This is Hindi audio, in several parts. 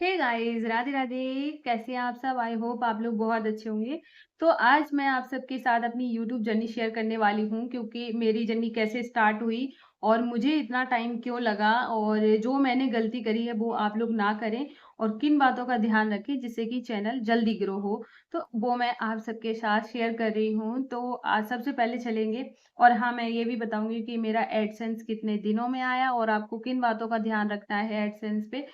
Hey guys, Radhe Radhe. कैसे हैं आप सब? आई होप आप लोग बहुत अच्छे होंगे। तो आज मैं आप सबके साथ अपनी यूट्यूब जर्नी शेयर करने वाली हूँ, क्योंकि मेरी जर्नी कैसे स्टार्ट हुई और मुझे इतना टाइम क्यों लगा, और जो मैंने गलती करी है वो आप लोग ना करें, और किन बातों का ध्यान रखें जिससे कि चैनल जल्दी ग्रो हो। तो वो मैं आप सबके साथ शेयर कर रही हूँ। तो आज सबसे पहले चलेंगे, और हाँ, मैं ये भी बताऊंगी कि मेरा एडसेंस कितने दिनों में आया और आपको किन बातों का ध्यान रखना है एडसेंस पे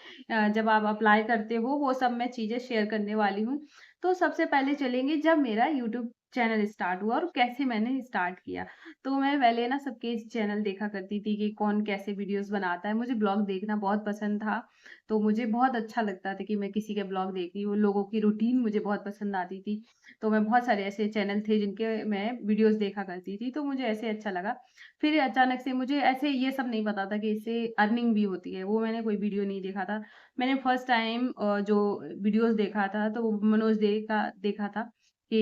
जब आप अप्लाई करते हो, वो सब मैं चीज़ें शेयर करने वाली हूँ। तो सबसे पहले चलेंगे जब मेरा यूट्यूब चैनल स्टार्ट हुआ और कैसे मैंने स्टार्ट किया। तो मैं पहले ना सबके चैनल देखा करती थी कि कौन कैसे वीडियोज़ बनाता है। मुझे ब्लॉग देखना बहुत पसंद था, तो मुझे बहुत अच्छा लगता था कि मैं किसी के ब्लॉग देख रही हूँ, लोगों की रूटीन मुझे बहुत पसंद आती थी। तो मैं बहुत सारे ऐसे चैनल थे जिनके मैं वीडियोज़ देखा करती थी, तो मुझे ऐसे अच्छा लगा। फिर अचानक से मुझे ऐसे ये सब नहीं पता था कि इससे अर्निंग भी होती है, वो मैंने कोई वीडियो नहीं देखा था। मैंने फर्स्ट टाइम जो वीडियोज़ देखा था तो वो मनोज डे का देखा था कि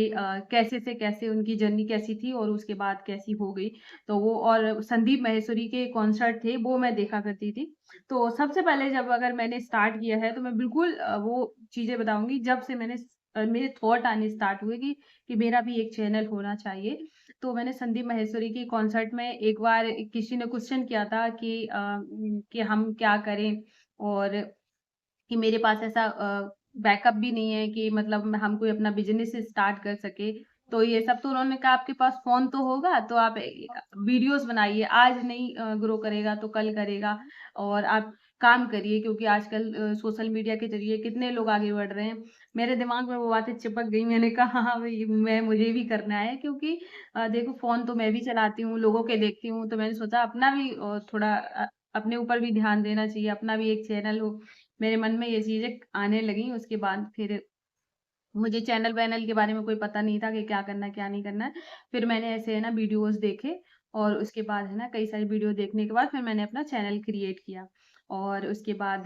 कैसे से कैसे उनकी जर्नी कैसी थी और उसके बाद कैसी हो गई। तो वो और संदीप माहेश्वरी के कॉन्सर्ट थे, वो मैं देखा करती थी। तो सबसे पहले जब अगर मैंने स्टार्ट किया है तो मैं बिल्कुल वो चीज़ें बताऊँगी जब से मेरे थॉट आने स्टार्ट हुए कि मेरा भी एक चैनल होना चाहिए। तो मैंने संदीप माहेश्वरी के कॉन्सर्ट में एक बार किसी ने क्वेश्चन किया था कि हम क्या करें, और कि मेरे पास ऐसा बैकअप भी नहीं है कि मतलब हम कोई अपना बिज़नेस स्टार्ट कर सके। तो ये सब तो उन्होंने कहा आपके पास फ़ोन तो होगा, तो आप वीडियोज़ बनाइए, आज नहीं ग्रो करेगा तो कल करेगा, और आप काम करिए, क्योंकि आजकल सोशल मीडिया के ज़रिए कितने लोग आगे बढ़ रहे हैं। मेरे दिमाग में वो बातें चिपक गई, मैंने कहा हाँ, हाँ, भई मुझे भी करना है, क्योंकि देखो फ़ोन तो मैं भी चलाती हूँ, लोगों के देखती हूँ, तो मैंने सोचा अपना भी थोड़ा अपने ऊपर भी ध्यान देना चाहिए, अपना भी एक चैनल हो। मेरे मन में ये चीज़ें आने लगीं, उसके बाद फिर मुझे चैनल-वैनल के बारे में कोई पता नहीं था कि क्या करना है, क्या नहीं करना है। फिर मैंने ऐसे है ना वीडियोज़ देखे, और उसके बाद है ना कई सारी वीडियो देखने के बाद फिर मैंने अपना चैनल क्रिएट किया। और उसके बाद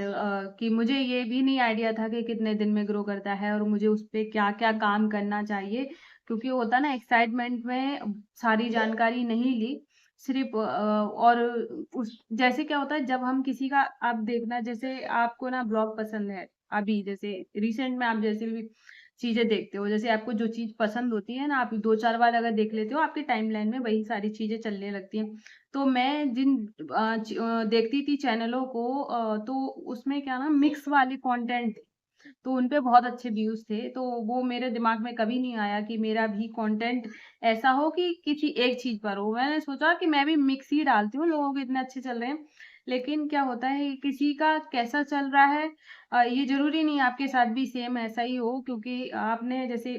कि मुझे ये भी नहीं आइडिया था कि कितने दिन में ग्रो करता है और मुझे उस पे क्या-क्या काम करना चाहिए, क्योंकि वो होता है ना एक्साइटमेंट में सारी जानकारी नहीं ली। सिर्फ़ और उस जैसे क्या होता है जब हम किसी का आप देखना, जैसे आपको ना ब्लॉग पसंद है, अभी जैसे रिसेंट में आप जैसे भी चीज़ें देखते हो, जैसे आपको जो चीज़ पसंद होती है ना, आप 2-4 बार अगर देख लेते हो, आपकी टाइमलाइन में वही सारी चीज़ें चलने लगती हैं। तो मैं देखती थी चैनलों को, तो उसमें क्या ना मिक्स वाले कंटेंट थे, तो उन पे बहुत अच्छे व्यूज़ थे, तो वो मेरे दिमाग में कभी नहीं आया कि मेरा भी कंटेंट ऐसा हो कि किसी एक चीज़ पर हो। मैंने सोचा कि मैं भी मिक्स ही डालती हूँ, लोगों के इतने अच्छे चल रहे हैं। लेकिन क्या होता है किसी का कैसा चल रहा है, ये ज़रूरी नहीं आपके साथ भी सेम ऐसा ही हो, क्योंकि आपने जैसे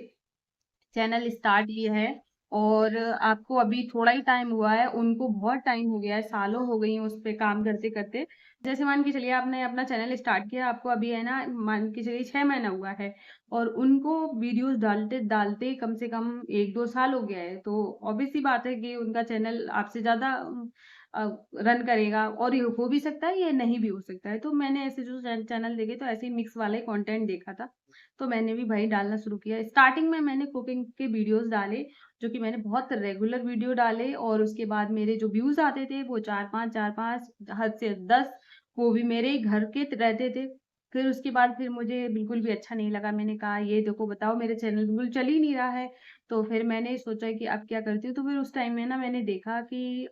चैनल स्टार्ट किया है और आपको अभी थोड़ा ही टाइम हुआ है, उनको बहुत टाइम हो गया है, सालों हो गई हैं उस पे काम करते-करते। जैसे मान के चलिए आपने अपना चैनल स्टार्ट किया, आपको अभी है ना मान के चलिए 6 महीना हुआ है, और उनको वीडियोज़ डालते-डालते कम से कम 1-2 साल हो गया है। तो ऑब्वियस सी बात है कि उनका चैनल आपसे ज़्यादा अ, रन करेगा, और ये हो भी सकता है, ये नहीं भी हो सकता है। तो मैंने ऐसे जो चैनल देखे तो ऐसे ही मिक्स वाले कंटेंट देखा था। तो मैंने भी वही डालना शुरू किया। स्टार्टिंग में मैंने कुकिंग के वीडियोज़ डाले, जो कि मैंने बहुत रेगुलर वीडियो डाले, और उसके बाद मेरे जो व्यूज़ आते थे वो 4-5 हद से 10, वो भी मेरे ही घर के रहते थे। फिर उसके बाद फिर मुझे बिल्कुल भी अच्छा नहीं लगा। मैंने कहा ये देखो बताओ मेरे चैनल बिल्कुल चल ही नहीं रहा है। तो फिर मैंने सोचा कि अब क्या करती हूँ, तो फिर उस टाइम में ना मैंने देखा कि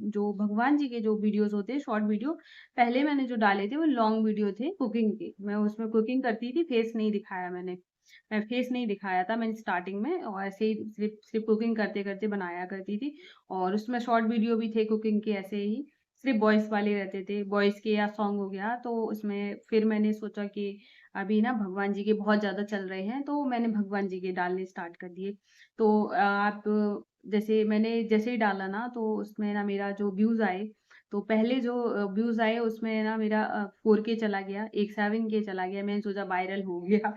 जो भगवान जी के जो वीडियोज़ होते हैं शॉर्ट वीडियो, पहले मैंने जो डाले थे वो लॉन्ग वीडियो थे कुकिंग के। मैं उसमें कुकिंग करती थी, फेस नहीं दिखाया मैंने। मैं फेस नहीं दिखाया था मैंने स्टार्टिंग में, और ऐसे ही सिर्फ़ सिर्फ़ कुकिंग करते-करते बनाया करती थी, और उसमें शॉर्ट वीडियो भी थे कुकिंग के ऐसे ही, सिर्फ़ वॉइस वाले रहते थे, वॉइस के या सॉन्ग हो गया। तो उसमें फिर मैंने सोचा कि अभी ना भगवान जी के बहुत ज़्यादा चल रहे हैं, तो मैंने भगवान जी के डालने स्टार्ट कर दिए। तो आप जैसे ही डाला ना, तो उसमें ना मेरा जो व्यूज़ आए, तो पहले जो व्यूज़ आए उसमें ना मेरा 4K चला गया, एक 7K चला गया, मैंने सोचा वायरल हो गया।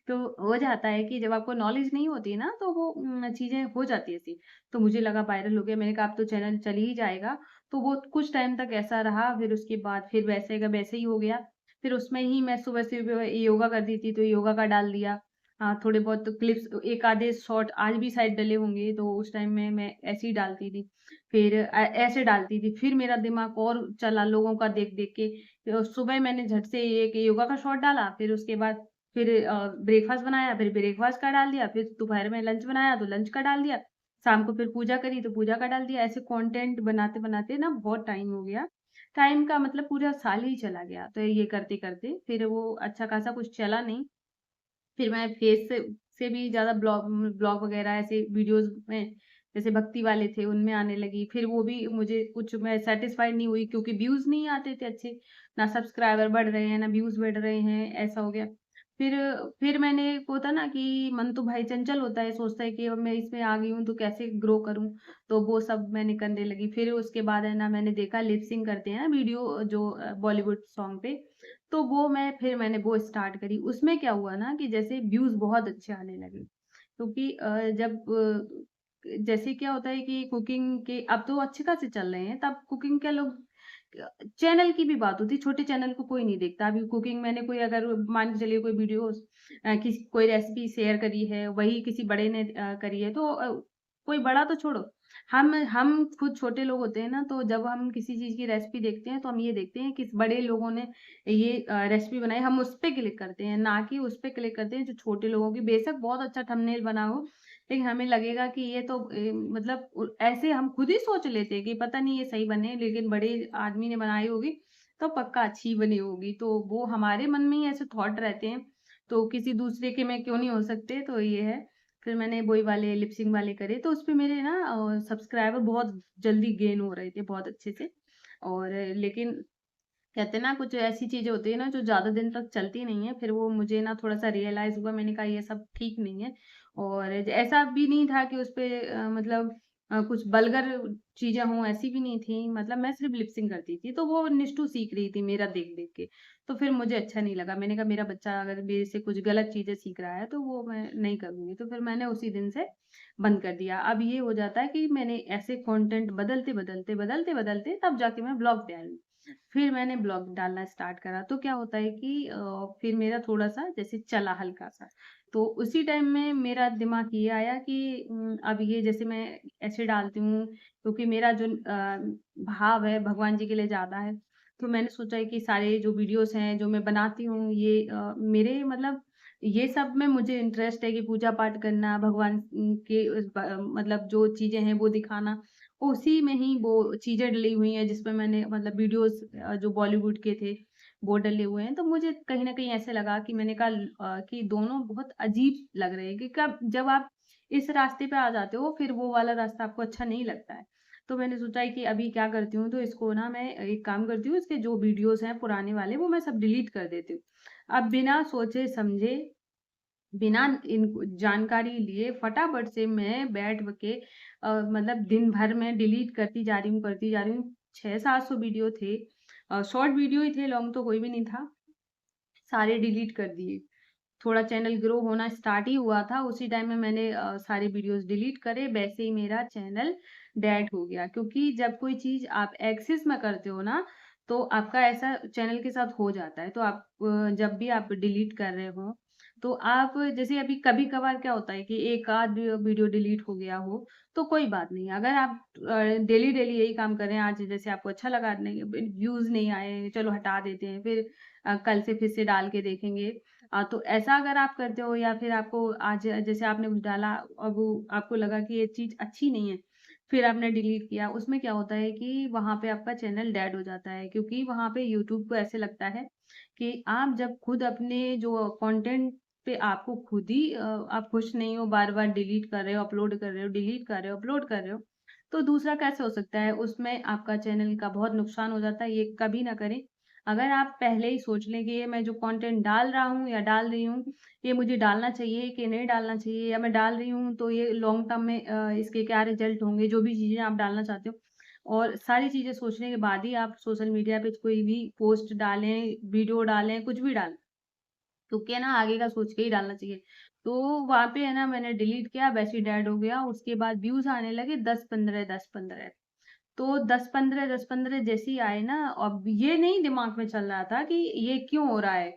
तो हो जाता है कि जब आपको नॉलेज नहीं होती है ना, तो वो चीज़ें हो जाती है ऐसी। तो मुझे लगा वायरल हो गया, मैंने कहा अब तो चैनल चल ही जाएगा। तो वो कुछ टाइम तक ऐसा रहा, फिर उसके बाद फिर वैसे का वैसे ही हो गया। फिर उसमें ही मैं सुबह-सुबह योगा करती थी, तो योगा का डाल दिया। थोड़े बहुत क्लिप्स, एक आधे शॉर्ट आज भी शायद डले होंगे, तो उस टाइम में मैं ऐसे ही डालती थी। फिर ऐसे डालती थी, फिर मेरा दिमाग और चला लोगों का देख-देख के। सुबह मैंने झट से एक योगा का शॉर्ट डाला, फिर उसके बाद फिर ब्रेकफ़ास्ट बनाया, फिर ब्रेकफ़ास्ट का डाल दिया, फिर दोपहर में लंच बनाया तो लंच का डाल दिया, शाम को फिर पूजा करी तो पूजा का डाल दिया। ऐसे कंटेंट बनाते-बनाते ना बहुत टाइम हो गया। टाइम का मतलब पूरा साल ही चला गया, तो ये करते-करते फिर वो अच्छा खासा कुछ चला नहीं। फिर मैं फेस से भी ज़्यादा ब्लॉग वगैरह ऐसे वीडियोज़ में जैसे भक्ति वाले थे उनमें आने लगी। फिर वो भी मुझे कुछ मैं सैटिस्फाइड नहीं हुई क्योंकि व्यूज़ नहीं आते थे अच्छे, ना सब्सक्राइबर बढ़ रहे हैं, ना व्यूज़ बढ़ रहे हैं, ऐसा हो गया। फिर फिर मैंने होता ना कि मन तो भाई चंचल होता है, सोचता है कि अब मैं इसमें आ गई हूँ तो कैसे ग्रो करूँ? तो वो सब मैंने करने लगी। फिर उसके बाद है ना मैंने देखा लिप सिंक करते हैं ना वीडियो जो बॉलीवुड सॉन्ग पे, तो वो मैंने वो स्टार्ट करी। उसमें क्या हुआ ना कि जैसे व्यूज़ बहुत अच्छे आने लगे। क्योंकि जब जैसे क्या होता है कि कुकिंग के अब तो अच्छे खासे चल रहे हैं, तब कुकिंग के लोग चैनल की भी बात होती है, छोटे चैनल को कोई नहीं देखता। अभी कुकिंग मैंने कोई अगर मान के चलिए कोई वीडियोज़ किसी कोई रेसिपी शेयर करी है, वही किसी बड़े ने करी है तो कोई बड़ा तो छोड़ो, हम खुद छोटे लोग होते हैं ना, तो जब हम किसी चीज़ की रेसिपी देखते हैं, तो हम ये देखते हैं कि बड़े लोगों ने ये रेसिपी बनाई, हम उस पे क्लिक करते हैं, ना कि उस पे क्लिक करते हैं जो छोटे लोगों की बेशक बहुत अच्छा थंबनेल बना हो, लेकिन हमें लगेगा कि ये तो मतलब ऐसे हम खुद ही सोच लेते हैं कि पता नहीं ये सही बने, लेकिन बड़े आदमी ने बनाई होगी, तो पक्का अच्छी बनी होगी। तो वो हमारे मन में ही ऐसे थॉट रहते हैं, तो किसी दूसरे के में क्यों नहीं हो सकते, तो ये है। फिर मैंने वही वाले लिप सिंक वाले करे, तो उसपे मेरे ना सब्सक्राइबर बहुत जल्दी गेन हो रहे थे, बहुत अच्छे से। और लेकिन कहते हैं ना कुछ ऐसी चीज़ें होती है ना जो ज़्यादा दिन तक चलती नहीं है, फिर वो मुझे ना थोड़ा-सा रियलाइज़ हुआ, मैंने कहा ये सब ठीक नहीं है। और ऐसा भी नहीं था कि उसपे मतलब कुछ वल्गर चीज़ें हों, ऐसी भी नहीं थी, मतलब मैं सिर्फ़ लिप सिंक करती थी, तो वो निष्ठु सीख रही थी मेरा देख-देख के। तो फिर मुझे अच्छा नहीं लगा, मैंने कहा मेरा बच्चा अगर मेरे से कुछ गलत चीज़ें सीख रहा है, तो वो मैं नहीं करूँगी, तो फिर मैंने उसी दिन से बंद कर दिया। अब ये हो जाता है कि मैंने ऐसे कंटेंट बदलते-बदलते तब जाके मैं ब्लॉग पे आई हूँ। फिर मैंने ब्लॉग डालना स्टार्ट करा, तो क्या होता है कि फिर मेरा थोड़ा-सा जैसे चला हल्का-सा, तो उसी टाइम में मेरा दिमाग ये आया कि अब ये जैसे मैं ऐसे डालती हूँ, क्योंकि मेरा जो भाव है भगवान जी के लिए ज़्यादा है, तो मैंने सोचा है कि सारे जो वीडियोज़ हैं, जो मैं बनाती हूँ, ये मेरे मतलब ये सब में मुझे इंटरेस्ट है कि पूजा-पाठ करना, भगवान के मतलब जो चीज़ें हैं, वो दिखाना। उसी में ही वो चीज़ें डली हुई हैं जिसमें मैंने मतलब वीडियोज़ जो बॉलीवुड के थे, वो डले हुए हैं। तो मुझे कहीं न कहीं ऐसे लगा कि मैंने कहा कि दोनों बहुत अजीब लग रहे हैं कि कब जब आप इस रास्ते पे आ जाते हो, फिर वो वाला रास्ता आपको अच्छा नहीं लगता है। तो मैंने सोचा है कि अभी क्या करती हूँ, तो इसको ना मैं एक काम करती हूँ, इसके जो वीडियोज़ हैं पुराने वाले, वो मैं सब डिलीट कर देती हूँ। अब बिना सोचे-समझे बिना इन जानकारी लिए फटाफट से मैं बैठ के मतलब दिन भर में डिलीट करती जा रही हूँ। 600-700 वीडियो थे। शॉर्ट वीडियो ही थे, लॉन्ग तो कोई भी नहीं था। सारे डिलीट कर दिए। थोड़ा चैनल ग्रो होना स्टार्ट ही हुआ था, उसी टाइम में मैंने सारे वीडियोज़ डिलीट करे, वैसे ही मेरा चैनल डेड हो गया। क्योंकि जब कोई चीज़ आप एक्सेस में करते हो ना, तो आपका ऐसा चैनल के साथ हो जाता है। तो आप जब भी आप डिलीट कर रहे हो, तो आप जैसे अभी कभी-कभार क्या होता है कि एक आध वीडियो डिलीट हो गया हो, तो कोई बात नहीं। अगर आप डेली-डेली यही काम कर रहे हैं, आज जैसे आपको अच्छा लगा नहीं व्यूज़ नहीं आए, चलो हटा देते हैं, फिर कल से फिर से डाल के देखेंगे। तो ऐसा अगर आप करते हो या फिर आपको आज जैसे आपने कुछ डाला और वो आपको लगा कि ये चीज़ अच्छी नहीं है, फिर आपने डिलीट किया, उसमें क्या होता है कि वहाँ पे आपका चैनल डेड हो जाता है, क्योंकि वहाँ पे यूट्यूब को ऐसे लगता है कि आप जब खुद अपने जो कंटेंट पे आपको खुद ही आप खुश नहीं हो, बार-बार डिलीट कर रहे हो, अपलोड कर रहे हो, डिलीट कर रहे हो, अपलोड कर रहे हो, तो दूसरा कैसे हो सकता है? उसमें आपका चैनल का बहुत नुकसान हो जाता है, ये कभी ना करें। अगर आप पहले ही सोच लें कि ये मैं जो कंटेंट डाल रहा हूँ या डाल रही हूँ, ये मुझे डालना चाहिए कि नहीं डालना चाहिए, या मैं डाल रही हूँ तो ये लॉन्ग टर्म में इसके क्या रिजल्ट होंगे, जो भी चीज़ें आप डालना चाहते हो। और सारी चीज़ें सोचने के बाद ही आप सोशल मीडिया पे कोई भी पोस्ट डालें, वीडियो डालें, कुछ भी डालें। क्योंकि है ना आगे का सोच के ही डालना चाहिए। तो वहाँ पे है ना मैंने डिलीट किया, वैसे ही डेड हो गया। उसके बाद व्यूज़ आने लगे 10-15, 10-15। तो 10-15 जैसे ही आए ना, अब ये नहीं दिमाग में चल रहा था कि ये क्यों हो रहा है?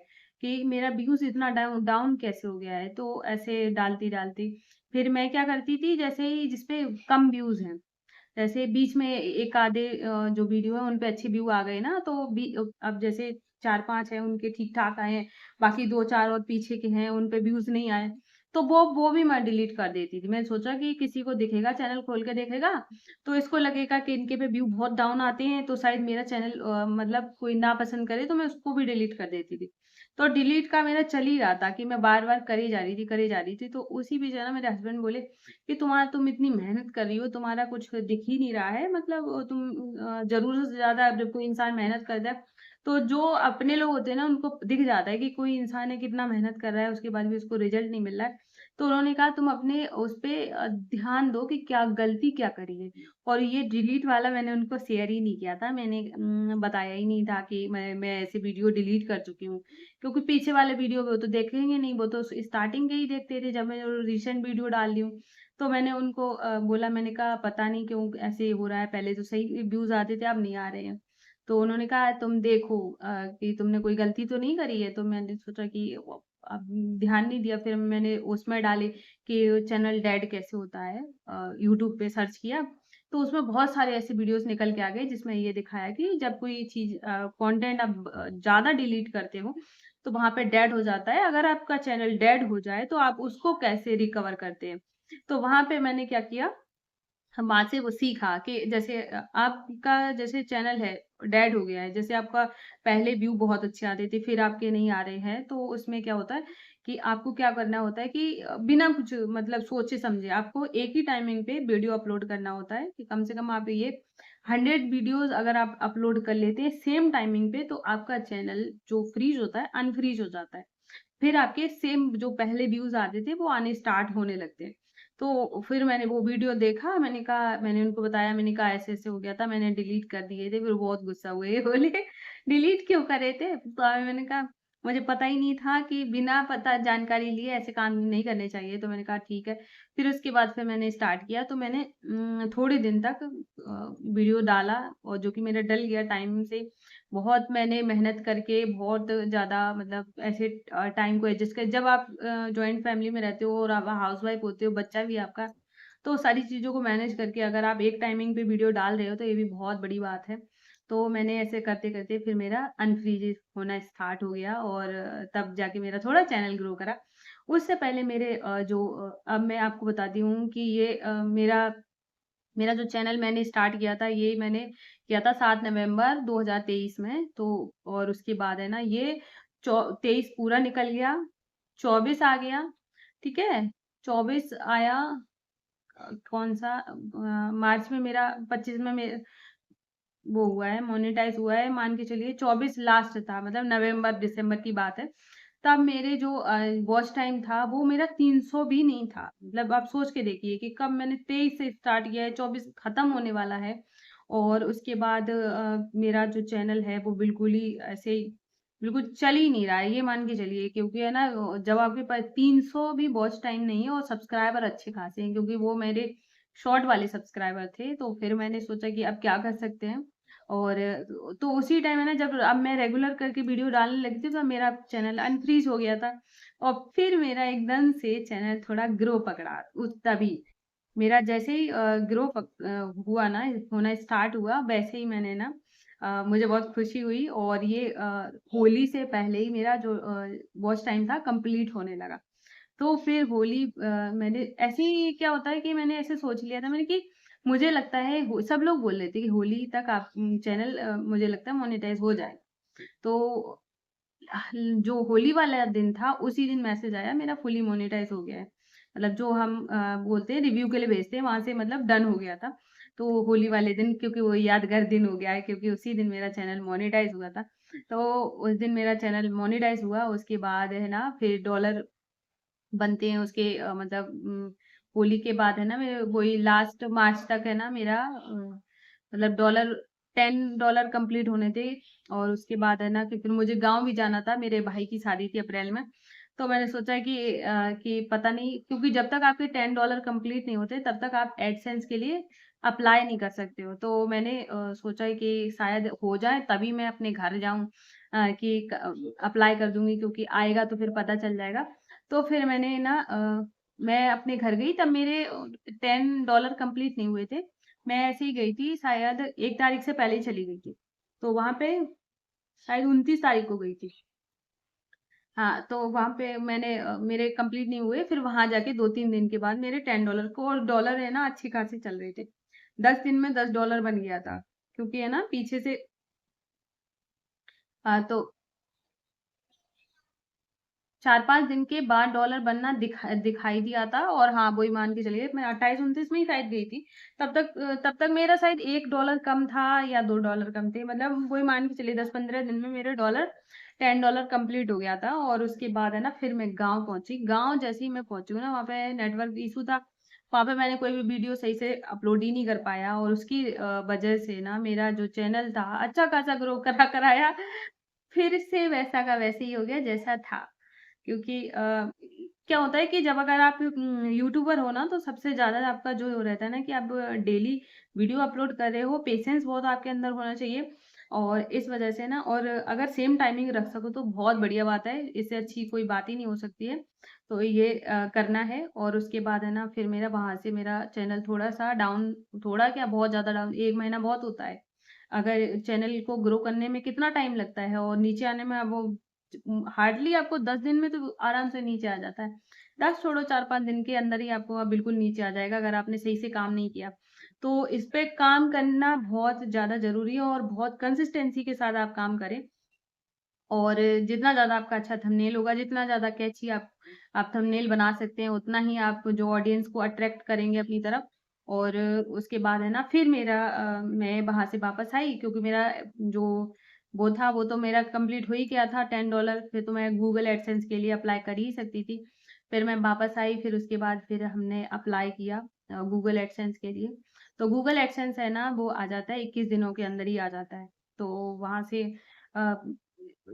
कि मेरा व्यूज़ इतना डाउन डाउन कैसे हो गया है? तो ऐसे डालती-डालती फिर मैं क्या करती थी, जैसे ही जिसपे कम व्यूज़ हैं, जैसे बीच में एक आधे जो वीडियो है उन पे अच्छे व्यू आ गए ना, तो अब जैसे 4-5 हैं उनके ठीक-ठाक आए हैं, बाकी 2-4 और पीछे के हैं उन पे व्यूज़ नहीं आए, तो वो भी मैं डिलीट कर देती थी। मैंने सोचा कि किसी को दिखेगा, चैनल खोल के देखेगा, तो इसको लगेगा कि इनके पे व्यू बहुत डाउन आते हैं, तो शायद मेरा चैनल मतलब कोई ना पसंद करे, तो मैं उसको भी डिलीट कर देती थी। तो डिलीट का मेरा चल ही रहा था कि मैं बार-बार करे जा रही थी, करे जा रही थी। तो उसी बीच है ना मेरे हस्बैंड बोले कि तुम इतनी मेहनत कर रही हो, तुम्हारा कुछ दिख ही नहीं रहा है, मतलब तुम ज़रूरत से ज़्यादा जब कोई इंसान मेहनत करता है, तो जो अपने लोग होते हैं ना, उनको दिख जाता है कि कोई इंसान है कितना मेहनत कर रहा है, उसके बाद भी उसको रिज़ल्ट नहीं मिल रहा है। तो उन्होंने कहा तुम अपने उस पे ध्यान दो कि क्या गलती क्या करी है। और ये डिलीट वाला मैंने उनको शेयर ही नहीं किया था, मैंने बताया ही नहीं था कि मैं ऐसे वीडियो डिलीट कर चुकी हूँ। क्योंकि पीछे वाले वीडियो वो तो देखेंगे नहीं, वो तो स्टार्टिंग के ही देखते थे जब मैं रिसेंट वीडियो डाल रही हूँ। तो मैंने उनको बोला, मैंने कहा पता नहीं क्यों ऐसे हो रहा है, पहले तो सही व्यूज़ आते थे, अब नहीं आ रहे हैं। तो उन्होंने कहा तुम देखो कि तुमने कोई गलती तो नहीं करी है, तो मैंने सोचा कि अब ध्यान नहीं दिया, फिर मैंने उसमें डाले कि चैनल डेड कैसे होता है, यूट्यूब पे सर्च किया, तो उसमें बहुत सारे ऐसे वीडियोज़ निकल के आ गए जिसमें ये दिखाया कि जब कोई चीज़ कंटेंट आप ज़्यादा डिलीट करते हो, तो वहाँ पे डेड हो जाता है। अगर आपका चैनल डेड हो जाए, तो आप उसको कैसे रिकवर करते हैं? तो वहाँ पे मैंने क्या किया, हम वहाँ से वो सीखा कि जैसे आपका जैसे चैनल है, डेड हो गया है, जैसे आपका पहले व्यू बहुत अच्छे आते थे, फिर आपके नहीं आ रहे हैं, तो उसमें क्या होता है कि आपको क्या करना होता है कि बिना कुछ मतलब सोचे-समझे आपको एक ही टाइमिंग पे वीडियो अपलोड करना होता है कि कम से कम आप ये 100 वीडियोज़ अगर आप अपलोड कर लेते हैं सेम टाइमिंग पे, तो आपका चैनल जो फ्रीज़ होता है, अनफ्रीज़ हो जाता है। फिर आपके सेम जो पहले व्यूज़ आते थे वो आने स्टार्ट होने लगते हैं। तो फिर मैंने वो वीडियो देखा, मैंने उनको बताया, मैंने कहा ऐसे-ऐसे हो गया था, मैंने डिलीट कर दिए थे। फिर वो बहुत गुस्सा हुए, बोले डिलीट क्यों करे थे? तो मैंने कहा मुझे पता ही नहीं था कि बिना पता जानकारी लिए ऐसे काम नहीं करने चाहिए। तो मैंने कहा ठीक है। फिर उसके बाद फिर मैंने स्टार्ट किया, तो मैंने थोड़े दिन तक वीडियो डाला, और जो कि मेरा डल गया टाइम से। बहुत मैंने मेहनत करके बहुत ज़्यादा मतलब ऐसे टाइम को एडजस्ट कर, जब आप जॉइंट फैमिली में रहते हो और आप हाउसवाइफ होते हो, बच्चा भी है आपका, तो सारी चीज़ों को मैनेज करके अगर आप एक टाइमिंग पे वीडियो डाल रहे हो, तो ये भी बहुत बड़ी बात है। तो मैंने ऐसे करते-करते फिर मेरा अनफ्रीज़ होना स्टार्ट हो गया, और तब जाके मेरा थोड़ा चैनल ग्रो करा। उससे पहले मेरे अब मैं आपको बताती हूँ कि ये मेरा मेरा जो चैनल मैंने स्टार्ट किया था, ये मैंने किया था 7 नवंबर 2023 में। तो और उसके बाद है ना, ये 23 पूरा निकल गया, 24 आ गया, ठीक है? 24 आया, कौन-सा मार्च में मेरा 25 में वो हुआ है, मोनेटाइज़ हुआ है, मान के चलिए 24 लास्ट था, मतलब नवंबर-दिसंबर की बात है। तब मेरे जो वॉच टाइम था वो मेरा 300 भी नहीं था। मतलब आप सोच के देखिए कि कब मैंने 23 से स्टार्ट किया है, 24 खत्म होने वाला है, और उसके बाद मेरा जो चैनल है वो बिल्कुल ही ऐसे ही बिल्कुल चल ही नहीं रहा है, ये मान के चलिए, क्योंकि है ना जब आपके पास 300 भी वॉच टाइम नहीं है और सब्सक्राइबर अच्छे खासे हैं, क्योंकि वो मेरे शॉर्ट वाले सब्सक्राइबर थे। तो फिर मैंने सोचा कि अब क्या कर सकते हैं, और तो उसी टाइम है ना, जब अब मैं रेगुलर करके वीडियो डालने लगी थी, तो मेरा चैनल अनफ्रीज़ हो गया था, और फिर मेरा एकदम से चैनल थोड़ा ग्रो पकड़ा उस तभी। मेरा जैसे ही ग्रो हुआ ना, होना स्टार्ट हुआ, वैसे ही मैंने ना मुझे बहुत खुशी हुई, और ये होली से पहले ही मेरा जो वॉच टाइम था कंप्लीट होने लगा। तो फिर होली मैंने ऐसे ही, क्या होता है कि मैंने ऐसे सोच लिया था मैंने कि मुझे लगता है सब लोग बोल रहे थे कि होली तक आप चैनल मुझे लगता है मोनेटाइज़ हो जाएगा। तो जो होली वाला दिन था, उसी दिन मैसेज आया मेरा फुली मोनेटाइज़ हो गया है। मतलब जो हम बोलते हैं रिव्यू के लिए भेजते हैं, वहाँ से मतलब डन हो गया था। तो होली वाले दिन, क्योंकि वो यादगार दिन हो गया है, क्योंकि उसी दिन मेरा चैनल मोनेटाइज़ हुआ था। तो उस दिन मेरा चैनल मोनेटाइज़ हुआ, उसके बाद है ना फिर डॉलर बनते हैं उसके, मतलब होली के बाद है ना, मेरे वही लास्ट मार्च तक है ना मेरा मतलब $10 कंप्लीट होने थे, और उसके बाद है ना कि फिर मुझे गाँव भी जाना था, मेरे भाई की शादी थी अप्रैल में। तो मैंने सोचा कि पता नहीं, क्योंकि जब तक आपके $10 कंप्लीट नहीं होते, तब तक आप एडसेंस के लिए अप्लाई नहीं कर सकते हो। तो मैंने सोचा कि शायद हो जाए तभी मैं अपने घर जाऊँ। कि अप्लाई कर दूँगी क्योंकि आएगा तो फिर पता चल जाएगा। तो फिर मैंने ना मैं अपने घर गई तब मेरे $10 कंप्लीट नहीं हुए थे। मैं ऐसे ही गई थी शायद 1 तारीख से पहले ही चली गई थी। तो वहाँ पे शायद 29 तारीख को गई थी। हाँ, तो वहाँ पे मैंने मेरे कंप्लीट नहीं हुए, फिर वहाँ जाके 2-3 दिन के बाद मेरे $10 को और डॉलर है ना अच्छी खासी चल रहे थे। 10 दिन में $10 बन गया था, क्योंकि है ना पीछे से तो 4-5 दिन के बाद डॉलर बनना दिखाई दिया था और हाँ, वही मान के चलिए मैं 28-29 में ही शायद गई थी। तब तक मेरा शायद $1 कम था या $2 कम थे। मतलब वही मान के चलिए 10-15 दिन में मेरे $10 कंप्लीट हो गया था और उसके बाद है ना फिर मैं गाँव पहुँची। गाँव जैसे ही मैं पहुँची हूँ ना वहाँ पे नेटवर्क इश्यू था। वहाँ पे मैंने कोई भी वीडियो सही से अपलोड ही नहीं कर पाया और उसकी वजह से ना मेरा जो चैनल था अच्छा खासा ग्रो करा कराया फिर से वैसा का वैसे ही हो गया जैसा था। क्योंकि क्या होता है कि जब अगर आप यूट्यूबर हो ना तो सबसे ज़्यादा आपका जो वो रहता है ना कि आप डेली वीडियो अपलोड कर रहे हो, पेशेंस बहुत आपके अंदर होना चाहिए और इस वजह से ना और अगर सेम टाइमिंग रख सको तो बहुत बढ़िया बात है, इससे अच्छी कोई बात ही नहीं हो सकती है। तो ये करना है और उसके बाद है ना फिर मेरा वहाँ से मेरा चैनल थोड़ा-सा डाउन थोड़ा क्या बहुत ज़्यादा डाउन 1 महीना बहुत होता है। अगर चैनल को ग्रो करने में कितना टाइम लगता है और नीचे आने में अब वो हार्डली आपको 10 दिन में तो आराम से नीचे आ जाता है। 10 छोड़ो 4-5 दिन के अंदर ही आपको बिल्कुल नीचे आ जाएगा अगर आपने सही से काम नहीं किया। तो इस पे काम करना बहुत ज़्यादा ज़रूरी है और बहुत कंसिस्टेंसी के साथ आप काम करें। और जितना ज़्यादा आपका अच्छा थंबनेल होगा, जितना ज़्यादा कैची आप थंबनेल बना सकते हैं, उतना ही आप जो ऑडियंस को अट्रैक्ट करेंगे अपनी तरफ। और उसके बाद है ना फिर मेरा मैं वहाँ से वापस आई क्योंकि मेरा जो वो था वो तो मेरा कंप्लीट हो ही गया था $10 फिर तो मैं गूगल एडसेंस के लिए अप्लाई कर ही सकती थी। फिर मैं वापस आई फिर उसके बाद फिर हमने अप्लाई किया गूगल एडसेंस के लिए। तो गूगल एडसेंस है ना वो आ जाता है 21 दिनों के अंदर ही आ जाता है। तो वहाँ से अ,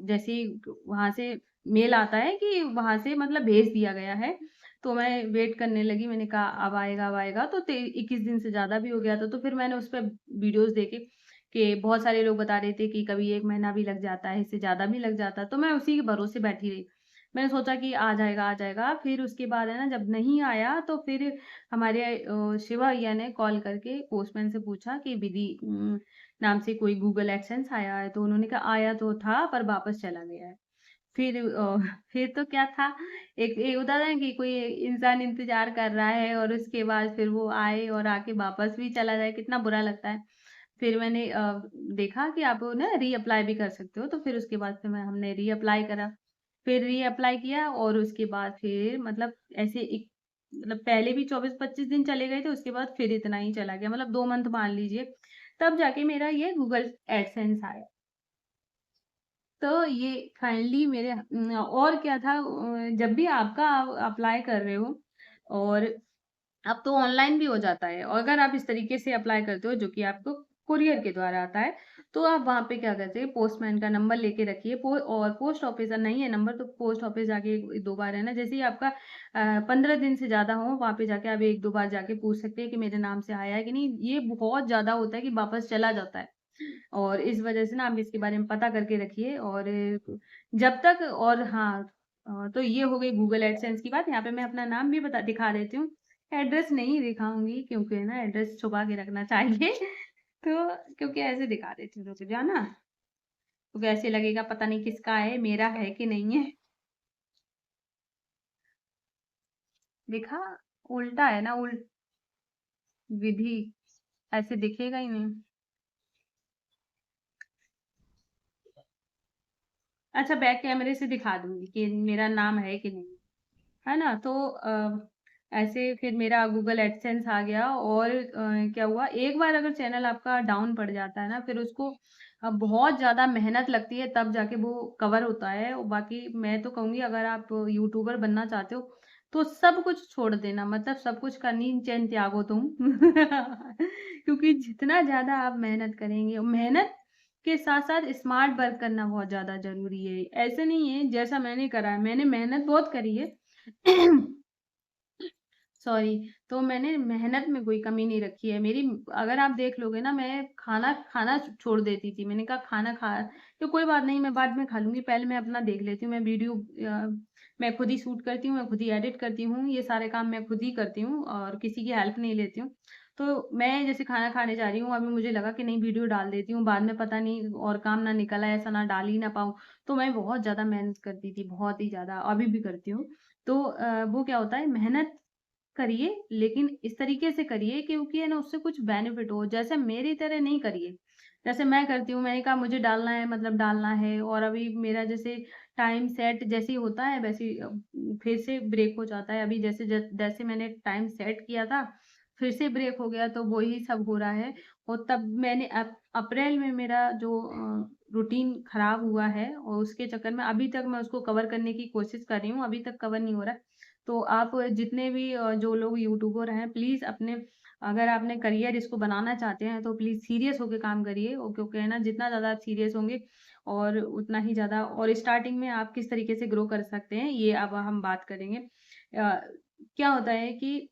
जैसे ही वहाँ से मेल आता है कि वहाँ से मतलब भेज दिया गया है, तो मैं वेट करने लगी, मैंने कहा अब आएगा तो 21 दिन से ज़्यादा भी हो गया था, तो फिर मैंने उस पे वीडियोज़ देखे कि बहुत सारे लोग बता रहे थे कि कभी 1 महीना भी लग जाता है, इससे ज़्यादा भी लग जाता है, तो मैं उसी के भरोसे बैठी रही। मैंने सोचा कि आ जाएगा, फिर उसके बाद है ना जब नहीं आया तो फिर हमारे शिवा भैया ने कॉल करके पोस्टमैन से पूछा कि विधि नाम से कोई गूगल एडसेंस आया है? तो उन्होंने कहा आया तो था पर वापस चला गया है। फिर फिर तो क्या था एक एक होता है ना कि कोई इंसान इंतज़ार कर रहा है और उसके बाद फिर वो आए और आके वापस भी चला जाए, कितना बुरा लगता है। फिर मैंने देखा कि आप ना रीअप्लाई भी कर सकते हो, तो फिर उसके बाद फिर हमने रीअप्लाई करा। फिर रीअप्लाई किया और उसके बाद फिर मतलब ऐसे एक मतलब पहले भी 24-25 दिन चले गए थे, उसके बाद फिर इतना ही चला गया, मतलब 2 मंथ मान लीजिए। तब जाके मेरा ये गूगल एडसेंस आया। तो ये फाइनली मेरे और क्या था जब भी आपका अप्लाई कर रहे हो और अब तो ऑनलाइन भी हो जाता है और अगर आप इस तरीके से अप्लाई करते हो जो कि आपको कुरियर के द्वारा आता है तो आप वहाँ पे क्या करते हैं पोस्टमैन का नंबर लेके रखिए और पोस्ट ऑफिस का नहीं है नंबर तो पोस्ट ऑफिस जाके एक दो बार है ना जैसे ही आपका 15 दिन से ज़्यादा हो वहाँ पे जाके आप एक दो बार जाके पूछ सकते हैं कि मेरे नाम से आया है कि नहीं ये बहुत ज़्यादा होता है कि वापस चला जाता है और इस वजह से ना आप इसके बारे में पता करके रखिए और जब तक और हाँ तो ये हो गई गूगल एडसेंस की बात। यहाँ पे मैं अपना नाम भी बता दिखा देती हूँ। एड्रेस नहीं दिखाऊँगी क्योंकि है ना एड्रेस छुपा के रखना चाहिए। तो क्योंकि ऐसे दिखा देती हूँ रुक जाओ ना, क्योंकि ऐसे लगेगा पता नहीं किसका है, मेरा है कि नहीं है। दिखा? उल्टा है ना विधि, ऐसे दिखेगा ही नहीं। अच्छा बैक कैमरे से दिखा दूँगी कि मेरा नाम है कि नहीं। है ना? तो ऐसे फिर मेरा गूगल एडसेंस आ गया और क्या हुआ एक बार अगर चैनल आपका डाउन पड़ जाता है ना फिर उसको बहुत ज़्यादा मेहनत लगती है तब जाके वो कवर होता है और बाकी मैं तो कहूँगी अगर आप यूट्यूबर बनना चाहते हो तो सब कुछ छोड़ देना मतलब सब कुछ का नींद-चैन त्यागो तुम। क्योंकि जितना ज़्यादा आप मेहनत करेंगे और मेहनत के साथ-साथ स्मार्ट वर्क करना बहुत ज़्यादा ज़रूरी है। ऐसे नहीं है जैसा मैंने करा है, मैंने मेहनत बहुत करी है। सॉरी, तो मैंने मेहनत में कोई कमी नहीं रखी है। मेरी अगर आप देख लोगे ना, मैं खाना खाना छोड़ देती थी। मैंने कहा खाना खा तो कोई बात नहीं, मैं बाद में खा लूँगी, पहले मैं अपना देख लेती हूँ। मैं वीडियो मैं खुद ही शूट करती हूँ, मैं खुद ही एडिट करती हूँ, ये सारे काम मैं खुद ही करती हूँ और किसी की हेल्प नहीं लेती हूँ। तो मैं जैसे खाना खाने जा रही हूँ, अभी मुझे लगा कि नहीं वीडियो डाल देती हूँ, बाद में पता नहीं और काम ना निकल आए, ऐसा ना डाल ही ना पाऊँ। तो मैं बहुत ज़्यादा मेहनत करती थी, बहुत ही ज़्यादा, अभी भी करती हूँ। तो वो क्या होता है, मेहनत करिए, लेकिन इस तरीके से करिए क्योंकि है ना उससे कुछ बेनिफिट हो। जैसे मेरी तरह नहीं करिए। जैसे मैं करती हूँ, मैंने कहा मुझे डालना है मतलब डालना है और अभी मेरा जैसे टाइम सेट जैसे ही होता है वैसे ही फिर से ब्रेक हो जाता है। अभी जैसे मैंने टाइम सेट किया था, फिर से ब्रेक हो गया तो वही सब हो रहा है। और तब मैंने अप्रैल में मेरा जो रूटीन खराब हुआ है और उसके चक्कर में अभी तक मैं उसको कवर करने की कोशिश कर रही हूँ, अभी तक कवर नहीं हो रहा है। तो आप जितने भी जो लोग यूट्यूबर हैं, प्लीज़ अपने अगर आपने करियर इसको बनाना चाहते हैं, तो प्लीज़ सीरियस होके काम करिए और क्योंकि है ना जितना ज़्यादा आप सीरियस होंगे और उतना ही ज़्यादा और स्टार्टिंग में आप किस तरीके से ग्रो कर सकते हैं, ये अब हम बात करेंगे। क्या होता है कि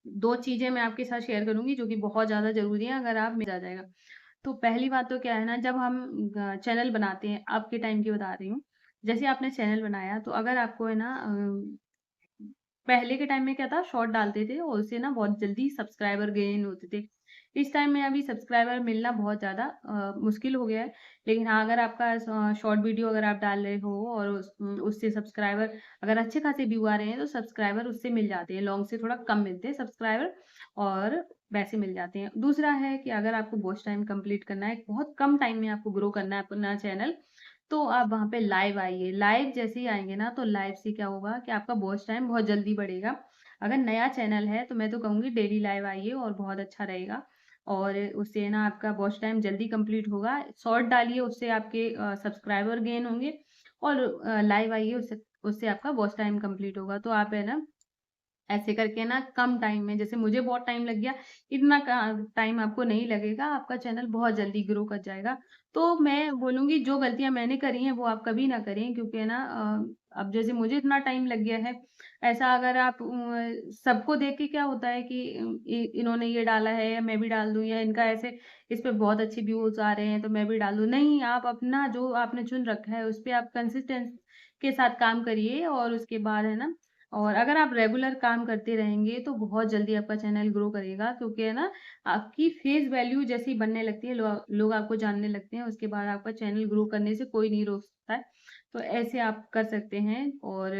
2 चीज़ें मैं आपके साथ शेयर करूँगी जो कि बहुत ज़्यादा ज़रूरी है अगर आप आ जाएगा। तो पहली बात तो क्या है ना, जब हम चैनल बनाते हैं, अब के टाइम की बता रही हूँ। जैसे आपने चैनल बनाया तो अगर आपको है ना पहले के टाइम में क्या था, शॉर्ट डालते थे और उससे ना बहुत जल्दी सब्सक्राइबर गेन होते थे। इस टाइम में अभी सब्सक्राइबर मिलना बहुत ज़्यादा मुश्किल हो गया है। लेकिन हाँ, अगर आपका शॉर्ट वीडियो अगर आप डाल रहे हो और उससे सब्सक्राइबर अगर अच्छे खासे व्यू आ रहे हैं तो सब्सक्राइबर उससे मिल जाते हैं। लॉन्ग से थोड़ा कम मिलते हैं सब्सक्राइबर और वैसे मिल जाते हैं। दूसरा है कि अगर आपको वॉच टाइम कंप्लीट करना है, बहुत कम टाइम में आपको ग्रो करना है अपना चैनल, तो आप वहाँ पे लाइव आइए। लाइव जैसे ही आएँगे ना, तो लाइव से क्या होगा कि आपका वॉच टाइम बहुत जल्दी बढ़ेगा। अगर नया चैनल है, तो मैं तो कहूँगी डेली लाइव आइए और बहुत अच्छा रहेगा। और उससे ना आपका वॉच टाइम जल्दी कंप्लीट होगा। शॉर्ट डालिए, उससे आपके सब्सक्राइबर गेन होंगे और लाइव आइए, उससे उससे आपका वॉच टाइम कंप्लीट होगा। तो आप है ना ऐसे करके ना कम टाइम में जैसे मुझे बहुत टाइम लग गया, इतना का टाइम आपको नहीं लगेगा, आपका चैनल बहुत जल्दी ग्रो कर जाएगा। तो मैं बोलूँगी जो गलतियाँ मैंने करी हैं वो आप कभी ना करें क्योंकि है ना अब जैसे मुझे इतना टाइम लग गया है, ऐसा अगर आप सबको देख के क्या होता है कि इन्होंने ये डाला है मैं भी डाल दूँ या इनका ऐसे इस पे बहुत अच्छे व्यूज़ आ रहे हैं तो मैं भी डाल दूँ। नहीं, आप अपना जो आपने चुन रखा है उस पे आप कंसिस्टेंस के साथ काम करिए और उसके बाद है ना और अगर आप रेगुलर काम करते रहेंगे तो बहुत जल्दी आपका चैनल ग्रो करेगा क्योंकि है ना आपकी फेस वैल्यू जैसी बनने लगती है लोग आपको जानने लगते हैं उसके बाद आपका चैनल ग्रो करने से कोई नहीं रोक सकता है। तो ऐसे आप कर सकते हैं और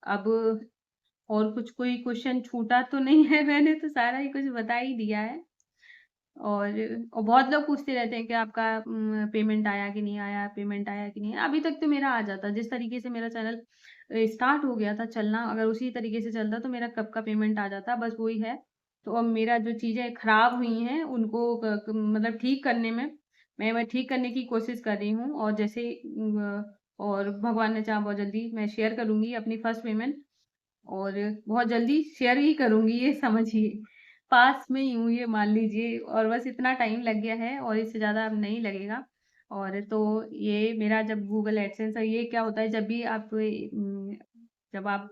अब और कुछ कोई क्वेश्चन छूटा तो नहीं है मैंने तो सारा ही कुछ बता ही दिया है। और बहुत लोग पूछते रहते हैं कि आपका पेमेंट आया कि नहीं आया, पेमेंट आया कि नहीं आया? अभी तक तो मेरा आ जाता। जिस तरीके से मेरा चैनल स्टार्ट हो गया था चलना, अगर उसी तरीके से चलता तो मेरा कब का पेमेंट आ जाता, बस वही है। तो अब मेरा जो चीज़ें खराब हुई हैं उनको मतलब ठीक करने में मैं ठीक करने की कोशिश कर रही हूँ और जैसे और भगवान ने चाहा बहुत जल्दी मैं शेयर करूँगी अपनी फर्स्ट पेमेंट और बहुत जल्दी शेयर ही करूँगी ये समझिए। पास में ही हूँ ये मान लीजिए और बस इतना टाइम लग गया है और इससे ज़्यादा अब नहीं लगेगा। और तो ये मेरा जब गूगल एडसेंस ये क्या होता है जब आप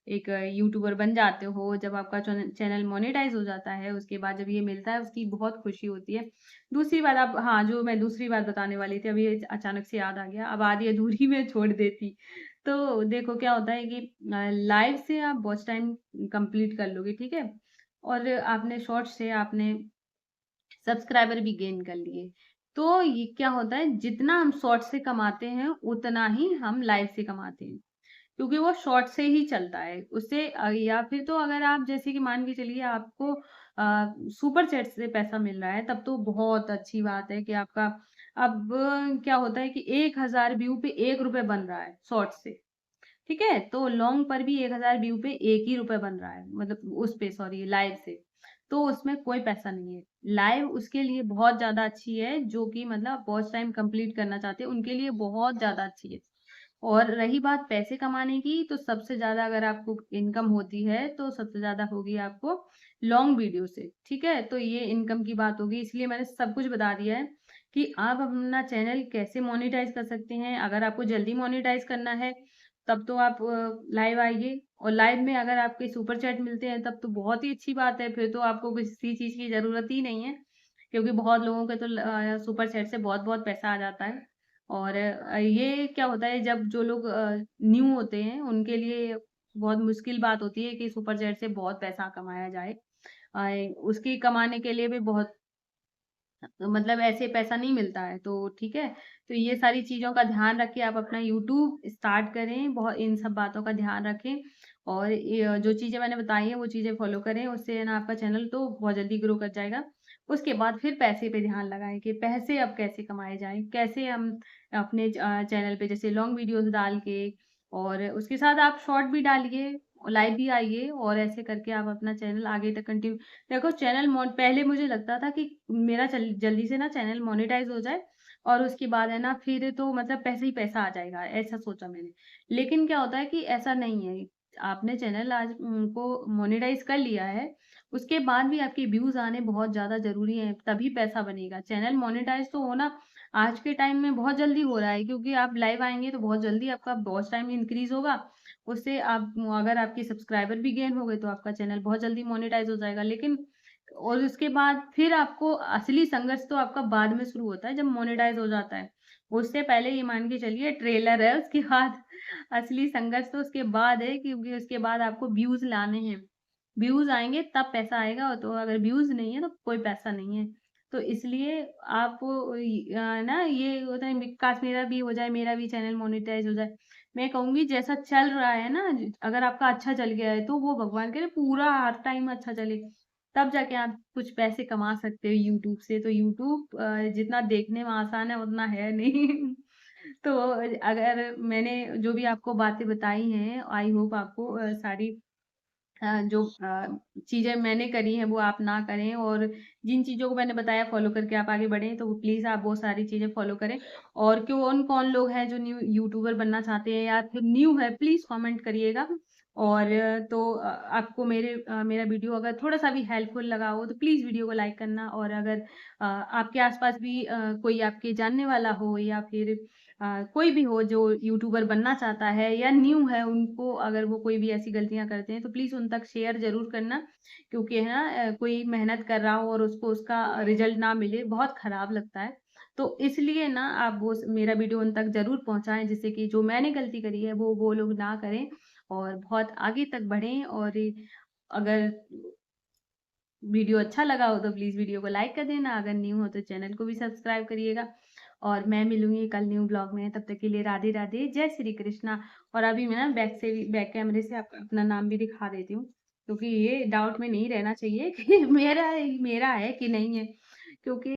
एक यूट्यूबर बन जाते हो, जब आपका चैनल मोनेटाइज़ हो जाता है, उसके बाद जब ये मिलता है उसकी बहुत खुशी होती है। दूसरी बात आप हाँ, जो मैं दूसरी बात बताने वाली थी अभी अचानक से याद आ गया, अब आधी-अधूरी में छोड़ देती। तो देखो क्या होता है कि लाइव से आप वॉच टाइम कंप्लीट कर लोगे, ठीक है? और आपने शॉर्ट से आपने सब्सक्राइबर भी गेन कर लिए। तो ये क्या होता है जितना हम शॉर्ट से कमाते हैं, उतना ही हम लाइव से कमाते हैं। क्योंकि वो शॉर्ट से ही चलता है। उससे या फिर तो अगर आप जैसे कि मान के चलिए आपको सुपर चैट से पैसा मिल रहा है, तब तो बहुत अच्छी बात है कि आपका अब क्या होता है कि 1000 व्यू पे ₹1 बन रहा है शॉर्ट से। ठीक है? तो लॉन्ग पर भी 1000 व्यू पे 1 ही रुपए बन रहा है, मतलब उस पे सॉरी लाइव से। तो उसमें कोई पैसा नहीं है। लाइव उसके लिए बहुत ज़्यादा अच्छी है, जो कि मतलब वॉच टाइम कंप्लीट करना चाहते हैं, उनके लिए बहुत ज़्यादा अच्छी है। और रही बात पैसे कमाने की, तो सबसे ज़्यादा अगर आपको इनकम होती है, तो सबसे ज़्यादा होगी आपको लॉन्ग वीडियो से, ठीक है? तो ये इनकम की बात होगी, इसलिए मैंने सब कुछ बता दिया है कि आप अपना चैनल कैसे मोनेटाइज़ कर सकते हैं। अगर आपको जल्दी मोनेटाइज़ करना है, तब तो आप लाइव आइए, और लाइव में अगर आपके सुपर चैट मिलते हैं तब तो बहुत ही अच्छी बात है, फिर तो आपको किसी चीज़ की ज़रूरत ही नहीं है, क्योंकि बहुत लोगों के तो सुपर चैट से बहुत-बहुत पैसा आ जाता है। और ये क्या होता है, जब जो लोग न्यू होते हैं उनके लिए बहुत मुश्किल बात होती है कि सुपर चैट से बहुत पैसा कमाया जाए। उसकी कमाने के लिए भी बहुत मतलब ऐसे पैसा नहीं मिलता है, तो ठीक है? तो ये सारी चीज़ों का ध्यान रख के आप अपना यूट्यूब स्टार्ट करें, बहुत इन सब बातों का ध्यान रखें, और ये जो चीज़ें मैंने बताई हैं, वो चीज़ें फ़ॉलो करें, उससे है ना आपका चैनल तो बहुत जल्दी ग्रो कर जाएगा। उसके बाद फिर पैसे पे ध्यान लगाएँ कि पैसे अब कैसे कमाए जाएँ, कैसे हम अपने चैनल पे जैसे लॉन्ग वीडियोज़ डाल के, और उसके साथ आप शॉर्ट भी डालिए, लाइव भी आइए, और ऐसे करके आप अपना चैनल आगे तक कंटिन्यू देखो। चैनल मोन पहले मुझे लगता था कि मेरा जल्दी से ना चैनल मोनेटाइज़ हो जाए, और उसके बाद है ना फिर तो मतलब पैसे ही पैसा आ जाएगा, ऐसा सोचा मैंने। लेकिन क्या होता है कि ऐसा नहीं है। आपने चैनल आज को मोनेटाइज़ कर लिया है, उसके बाद भी आपके व्यूज़ आने बहुत ज़्यादा ज़रूरी हैं, तभी पैसा बनेगा। चैनल मोनेटाइज़ तो होना आज के टाइम में बहुत जल्दी हो रहा है, क्योंकि आप लाइव आएँगे तो बहुत जल्दी आपका वॉच टाइम इंक्रीज़ होगा। उससे आप अगर आपके सब्सक्राइबर भी गेन हो गए तो आपका चैनल बहुत जल्दी मोनेटाइज़ हो जाएगा। लेकिन और उसके बाद फिर आपको असली संघर्ष तो आपका बाद में शुरू होता है, जब मोनेटाइज़ हो जाता है। उससे पहले ये मान के चलिए ट्रेलर है, उसके बाद असली संघर्ष तो उसके बाद है, क्योंकि उसके बाद आपको व्यूज़ लाने हैं। व्यूज़ आएँगे तब पैसा आएगा, और तो अगर व्यूज़ नहीं है तो कोई पैसा नहीं है। तो इसलिए आप ना ये होता है काश मेरा भी हो जाए, मेरा भी चैनल मोनेटाइज़ हो जाए। मैं कहूँगी जैसा चल रहा है ना, अगर आपका अच्छा चल गया है तो वो भगवान करे पूरा हर टाइम अच्छा चले। तब जाके आप कुछ पैसे कमा सकते हो यूट्यूब से। तो यूट्यूब जितना देखने में आसान है उतना है नहीं। तो अगर मैंने जो भी आपको बातें बताई हैं, आई होप आपको सारी जो चीज़ें मैंने करी हैं वो आप ना करें, और जिन चीज़ों को मैंने बताया फ़ॉलो करके आप आगे बढ़ें, तो प्लीज़ आप वो सारी चीज़ें फ़ॉलो करें। और कौन-कौन लोग हैं जो न्यू यूट्यूबर बनना चाहते हैं या फिर न्यू है, प्लीज़ कमेंट करिएगा। और तो आपको मेरा वीडियो अगर थोड़ा-सा भी हेल्पफुल लगा हो तो प्लीज़ वीडियो को लाइक करना, और अगर आपके आस-पास भी कोई आपके जानने वाला हो, या फिर कोई भी हो जो यूट्यूबर बनना चाहता है या न्यू है, उनको अगर वो कोई भी ऐसी गलतियाँ करते हैं तो प्लीज़ उन तक शेयर ज़रूर करना, क्योंकि है ना कोई मेहनत कर रहा हो और उसको उसका रिज़ल्ट ना मिले, बहुत ख़राब लगता है। तो इसलिए ना आप वो मेरा वीडियो उन तक ज़रूर पहुँचाएँ, जिससे कि जो मैंने गलती करी है वो लोग ना करें, और बहुत आगे तक बढ़ें। और अगर वीडियो अच्छा लगा हो तो प्लीज़ वीडियो को लाइक कर देना, अगर न्यू हो तो चैनल को भी सब्सक्राइब करिएगा। और मैं मिलूँगी कल न्यू ब्लॉग में, तब तक के लिए राधे राधे, जय श्री कृष्णा। और अभी मैं ना बैक कैमरे से आपको अपना नाम भी दिखा देती हूँ, क्योंकि ये डाउट में नहीं रहना चाहिए कि मेरा मेरा है कि नहीं है, क्योंकि